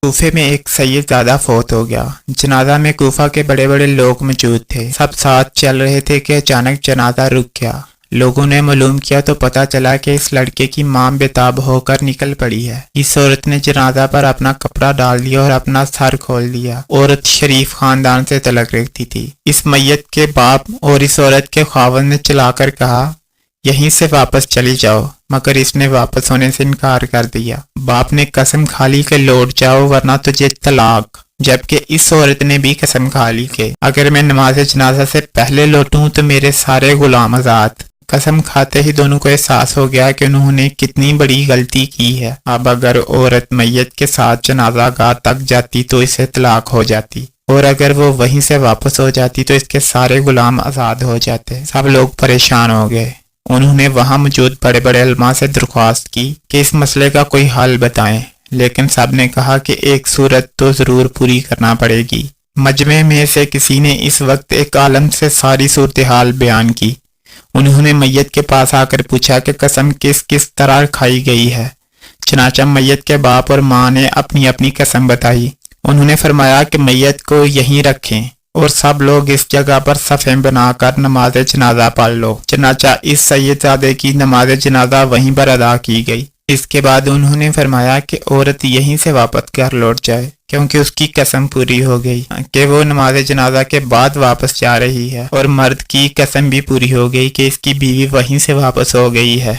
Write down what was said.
کوفے میں ایک سید زادہ فوت ہو گیا۔ جنازہ میں کوفہ کے بڑے بڑے لوگ موجود تھے، سب ساتھ چل رہے تھے کہ اچانک جنازہ رک گیا۔ لوگوں نے معلوم کیا تو پتہ چلا کہ اس لڑکے کی ماں بےتاب ہو کر نکل پڑی ہے۔ اس عورت نے جنازہ پر اپنا کپڑا ڈال دیا اور اپنا سر کھول دیا۔ عورت شریف خاندان سے تعلق رکھتی تھی۔ اس میت کے باپ اور اس عورت کے خاوند نے چلا کر کہا یہیں سے واپس چلی جاؤ، مگر اس نے واپس ہونے سے انکار کر دیا۔ باپ نے قسم کھا لی کہ لوٹ جاؤ ورنہ تجھے طلاق، جبکہ اس عورت نے بھی قسم کھا لی کہ اگر میں نماز جنازہ سے پہلے لوٹوں تو میرے سارے غلام آزاد۔ قسم کھاتے ہی دونوں کو احساس ہو گیا کہ انہوں نے کتنی بڑی غلطی کی ہے۔ اب اگر عورت میت کے ساتھ جنازہ گاہ تک جاتی تو اسے طلاق ہو جاتی، اور اگر وہ وہیں سے واپس ہو جاتی تو اس کے سارے غلام آزاد ہو جاتے۔ سب لوگ پریشان ہو گئے۔ انہوں نے وہاں موجود بڑے بڑے علماء سے درخواست کی کہ اس مسئلے کا کوئی حل بتائیں، لیکن سب نے کہا کہ ایک صورت تو ضرور پوری کرنا پڑے گی۔ مجمع میں سے کسی نے اس وقت ایک عالم سے ساری صورتحال بیان کی۔ انہوں نے میت کے پاس آ کر پوچھا کہ قسم کس کس طرح کھائی گئی ہے۔ چنانچہ میت کے باپ اور ماں نے اپنی اپنی قسم بتائی۔ انہوں نے فرمایا کہ میت کو یہیں رکھیں اور سب لوگ اس جگہ پر صفیں بنا کر نماز جنازہ پڑھ لو۔ چنانچہ اس سید زادے کی نماز جنازہ وہیں پر ادا کی گئی۔ اس کے بعد انہوں نے فرمایا کہ عورت یہیں سے واپس گھر لوٹ جائے، کیونکہ اس کی قسم پوری ہو گئی کہ وہ نماز جنازہ کے بعد واپس جا رہی ہے، اور مرد کی قسم بھی پوری ہو گئی کہ اس کی بیوی وہیں سے واپس ہو گئی ہے۔